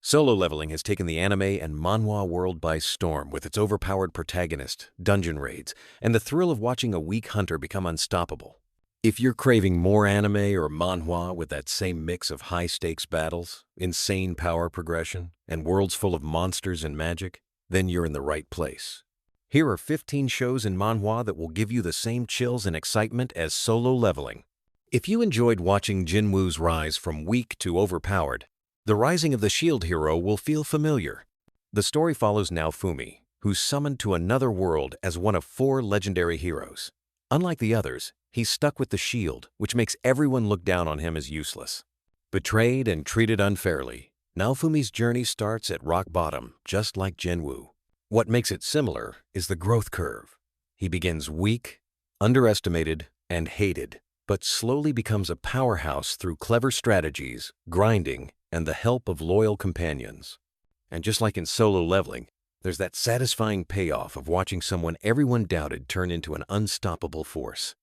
Solo leveling has taken the anime and manhwa world by storm with its overpowered protagonist, dungeon raids, and the thrill of watching a weak hunter become unstoppable. If you're craving more anime or manhwa with that same mix of high-stakes battles, insane power progression, and worlds full of monsters and magic, then you're in the right place. Here are 15 shows in manhwa that will give you the same chills and excitement as Solo Leveling. If you enjoyed watching Jinwoo's rise from weak to overpowered, the rising of the shield hero will feel familiar. The story follows Naofumi, who's summoned to another world as one of 4 legendary heroes. Unlike the others, he's stuck with the shield, which makes everyone look down on him as useless. Betrayed and treated unfairly, Naofumi's journey starts at rock bottom, just like Jinwoo. What makes it similar is the growth curve. He begins weak, underestimated, and hated, but slowly becomes a powerhouse through clever strategies, grinding, and the help of loyal companions. And just like in Solo Leveling, there's that satisfying payoff of watching someone everyone doubted turn into an unstoppable force.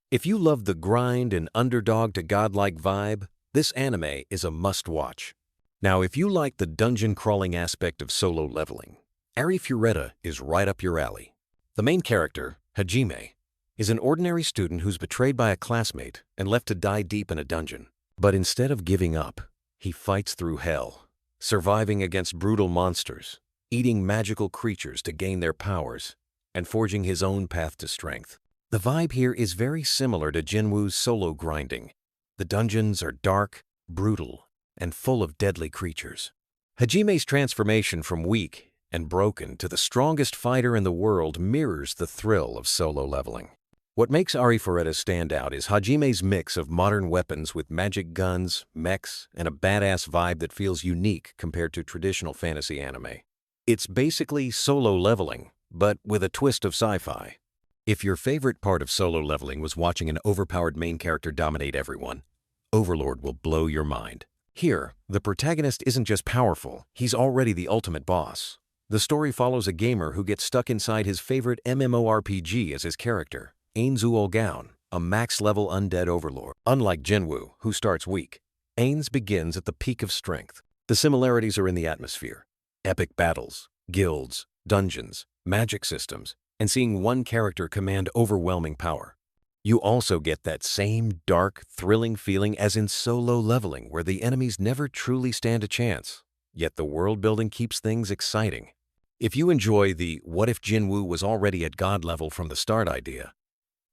If you love the grind and underdog to godlike vibe, this anime is a must-watch. Now, if you like the dungeon-crawling aspect of Solo Leveling, Arifureta is right up your alley. The main character, Hajime, is an ordinary student who's betrayed by a classmate and left to die deep in a dungeon. But instead of giving up, he fights through hell, surviving against brutal monsters, eating magical creatures to gain their powers, and forging his own path to strength. The vibe here is very similar to Jinwoo's solo grinding. The dungeons are dark, brutal, and full of deadly creatures. Hajime's transformation from weak and broken to the strongest fighter in the world mirrors the thrill of Solo Leveling. What makes Arifureta stand out is Hajime's mix of modern weapons with magic guns, mechs, and a badass vibe that feels unique compared to traditional fantasy anime. It's basically Solo Leveling, but with a twist of sci-fi. If your favorite part of Solo Leveling was watching an overpowered main character dominate everyone, Overlord will blow your mind. Here, the protagonist isn't just powerful, he's already the ultimate boss. The story follows a gamer who gets stuck inside his favorite MMORPG as his character, Ainzu Olgaon, a max-level undead overlord. Unlike Jinwoo, who starts weak, Ainz begins at the peak of strength. The similarities are in the atmosphere. Epic battles, guilds, dungeons, magic systems, and seeing one character command overwhelming power. You also get that same dark, thrilling feeling as in Solo Leveling, where the enemies never truly stand a chance, yet the world building keeps things exciting. If you enjoy the what if Jinwoo was already at god level from the start idea,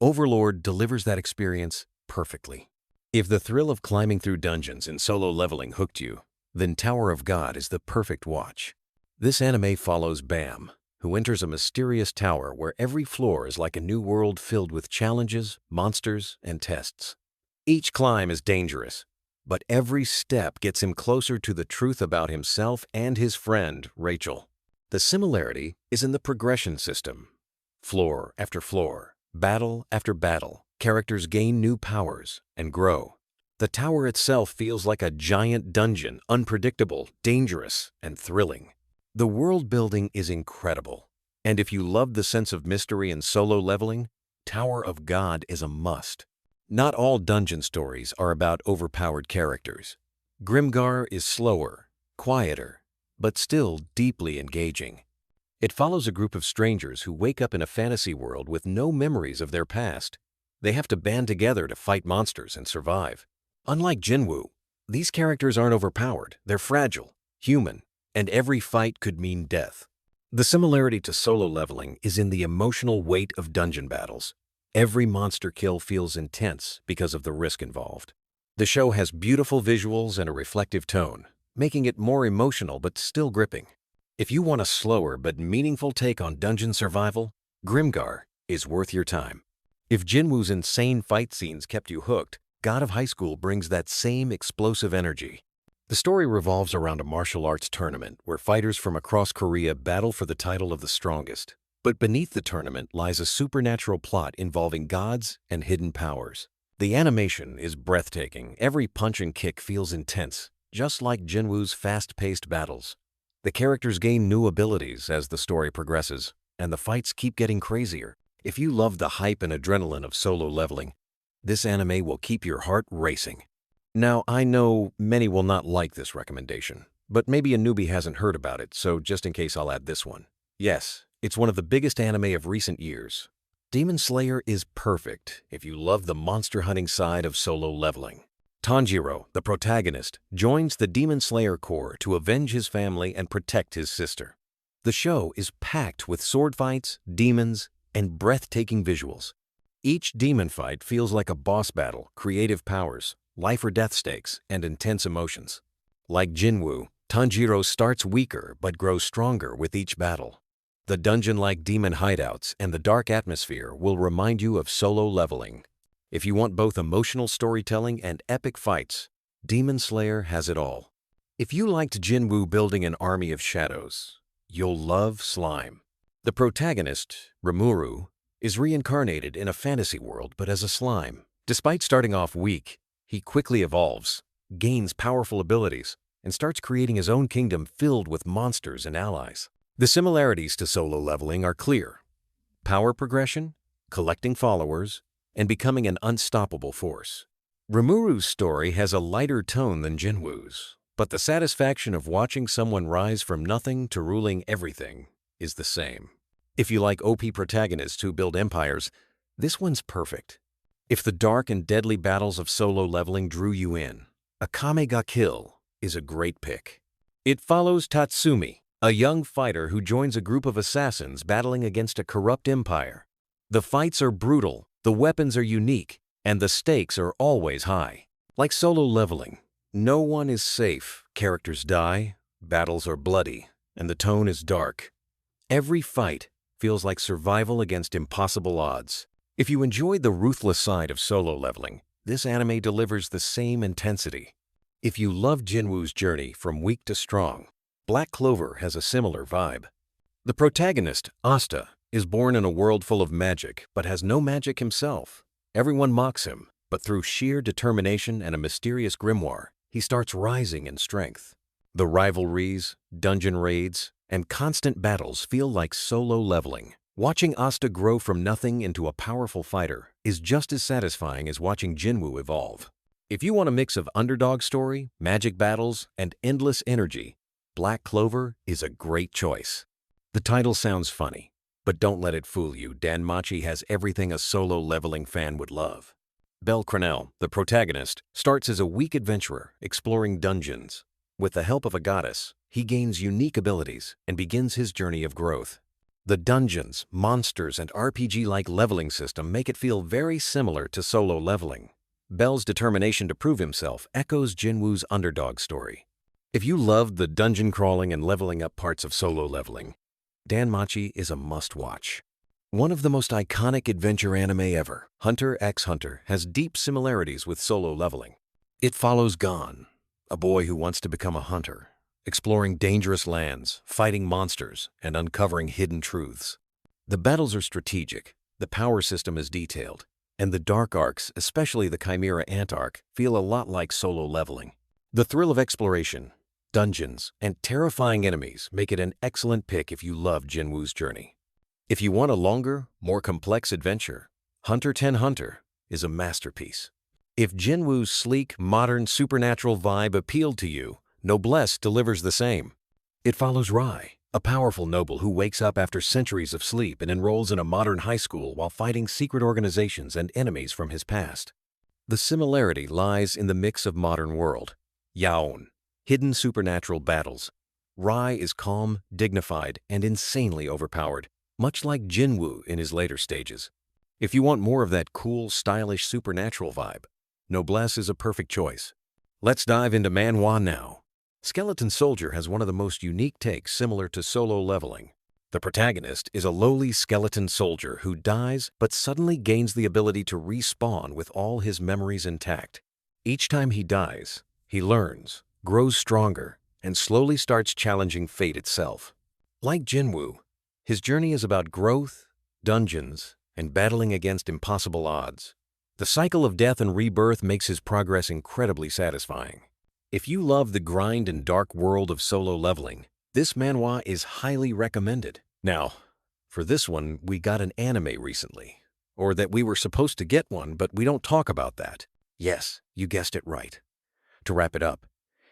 Overlord delivers that experience perfectly. If the thrill of climbing through dungeons in Solo Leveling hooked you, then Tower of God is the perfect watch. This anime follows Bam, who enters a mysterious tower where every floor is like a new world filled with challenges, monsters, and tests. Each climb is dangerous, but every step gets him closer to the truth about himself and his friend, Rachel. The similarity is in the progression system. Floor after floor, battle after battle, characters gain new powers and grow. The tower itself feels like a giant dungeon, unpredictable, dangerous, and thrilling. The world building is incredible, and if you love the sense of mystery in Solo Leveling, Tower of God is a must. Not all dungeon stories are about overpowered characters. Grimgar is slower, quieter, but still deeply engaging. It follows a group of strangers who wake up in a fantasy world with no memories of their past. They have to band together to fight monsters and survive. Unlike Jinwoo, these characters aren't overpowered, they're fragile, human, and every fight could mean death. The similarity to Solo Leveling is in the emotional weight of dungeon battles. Every monster kill feels intense because of the risk involved. The show has beautiful visuals and a reflective tone, making it more emotional but still gripping. If you want a slower but meaningful take on dungeon survival, Grimgar is worth your time. If Jinwoo's insane fight scenes kept you hooked, God of High School brings that same explosive energy. The story revolves around a martial arts tournament where fighters from across Korea battle for the title of the strongest. But beneath the tournament lies a supernatural plot involving gods and hidden powers. The animation is breathtaking. Every punch and kick feels intense, just like Jinwoo's fast-paced battles. The characters gain new abilities as the story progresses, and the fights keep getting crazier. If you love the hype and adrenaline of Solo Leveling, this anime will keep your heart racing. Now, I know many will not like this recommendation, but maybe a newbie hasn't heard about it, so just in case I'll add this one. Yes, it's one of the biggest anime of recent years. Demon Slayer is perfect if you love the monster hunting side of solo leveling. Tanjiro, the protagonist, joins the Demon Slayer Corps to avenge his family and protect his sister. The show is packed with sword fights, demons, and breathtaking visuals. Each demon fight feels like a boss battle, creative powers, life or death stakes, and intense emotions. Like Jinwoo, Tanjiro starts weaker but grows stronger with each battle. The dungeon-like demon hideouts and the dark atmosphere will remind you of solo leveling. If you want both emotional storytelling and epic fights, Demon Slayer has it all. If you liked Jinwoo building an army of shadows, you'll love Slime. The protagonist, Rimuru, is reincarnated in a fantasy world but as a slime. Despite starting off weak, he quickly evolves, gains powerful abilities, and starts creating his own kingdom filled with monsters and allies. The similarities to solo leveling are clear: power progression, collecting followers, and becoming an unstoppable force. Rimuru's story has a lighter tone than Jinwoo's, but the satisfaction of watching someone rise from nothing to ruling everything is the same. If you like OP protagonists who build empires, this one's perfect. If the dark and deadly battles of solo leveling drew you in, Akame ga Kill is a great pick. It follows Tatsumi, a young fighter who joins a group of assassins battling against a corrupt empire. The fights are brutal, the weapons are unique, and the stakes are always high. Like solo leveling, no one is safe, characters die, battles are bloody, and the tone is dark. Every fight feels like survival against impossible odds. If you enjoyed the ruthless side of solo leveling, this anime delivers the same intensity. If you love Jinwoo's journey from weak to strong, Black Clover has a similar vibe. The protagonist, Asta, is born in a world full of magic but has no magic himself. Everyone mocks him, but through sheer determination and a mysterious grimoire, he starts rising in strength. The rivalries, dungeon raids, and constant battles feel like solo leveling. Watching Asta grow from nothing into a powerful fighter is just as satisfying as watching Jinwoo evolve. If you want a mix of underdog story, magic battles, and endless energy, Black Clover is a great choice. The title sounds funny, but don't let it fool you. DanMachi has everything a solo leveling fan would love. Belle Crenelle, the protagonist, starts as a weak adventurer exploring dungeons. With the help of a goddess, he gains unique abilities and begins his journey of growth. The dungeons, monsters, and RPG-like leveling system make it feel very similar to solo leveling. Belle's determination to prove himself echoes Jinwoo's underdog story. If you loved the dungeon crawling and leveling up parts of solo leveling, DanMachi is a must-watch. One of the most iconic adventure anime ever, Hunter x Hunter, has deep similarities with solo leveling. It follows Gon, a boy who wants to become a hunter, exploring dangerous lands, fighting monsters, and uncovering hidden truths. The battles are strategic, the power system is detailed, and the dark arcs, especially the Chimera Ant arc, feel a lot like solo leveling. The thrill of exploration, dungeons, and terrifying enemies make it an excellent pick if you love Jinwoo's journey. If you want a longer, more complex adventure, Hunter x Hunter is a masterpiece. If Jinwoo's sleek, modern, supernatural vibe appealed to you, Noblesse delivers the same. It follows Rai, a powerful noble who wakes up after centuries of sleep and enrolls in a modern high school while fighting secret organizations and enemies from his past. The similarity lies in the mix of modern world, yaon, hidden supernatural battles. Rai is calm, dignified, and insanely overpowered, much like Jinwoo in his later stages. If you want more of that cool, stylish supernatural vibe, Noblesse is a perfect choice. Let's dive into Manhwa now. Skeleton Soldier has one of the most unique takes similar to solo leveling. The protagonist is a lowly skeleton soldier who dies but suddenly gains the ability to respawn with all his memories intact. Each time he dies, he learns, grows stronger, and slowly starts challenging fate itself. Like Jinwoo, his journey is about growth, dungeons, and battling against impossible odds. The cycle of death and rebirth makes his progress incredibly satisfying. If you love the grind and dark world of solo leveling, this manhwa is highly recommended. Now, for this one, we got an anime recently. Or that we were supposed to get one, but we don't talk about that. Yes, you guessed it right. To wrap it up,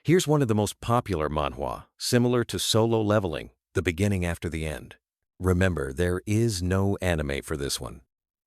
Here's one of the most popular manhwa, similar to Solo Leveling, the beginning after the end. Remember, there is no anime for this one,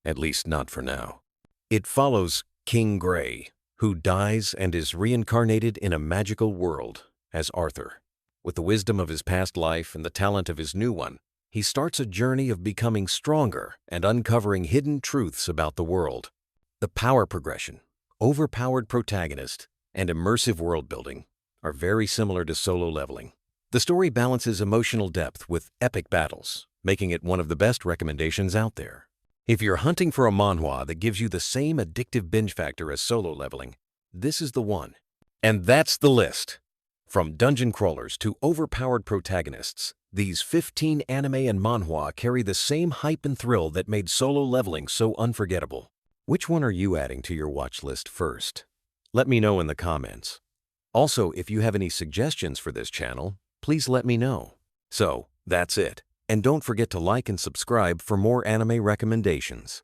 at least not for now. It follows King Gray, who dies and is reincarnated in a magical world as Arthur. With the wisdom of his past life and the talent of his new one, he starts a journey of becoming stronger and uncovering hidden truths about the world. The power progression, overpowered protagonist, and immersive world building are very similar to Solo Leveling. The story balances emotional depth with epic battles, making it one of the best recommendations out there. If you're hunting for a manhwa that gives you the same addictive binge factor as Solo Leveling, this is the one. And that's the list. From dungeon crawlers to overpowered protagonists, these 15 anime and manhwa carry the same hype and thrill that made Solo Leveling so unforgettable. Which one are you adding to your watch list first? Let me know in the comments. Also, if you have any suggestions for this channel, please let me know. So, that's it. And don't forget to like and subscribe for more anime recommendations.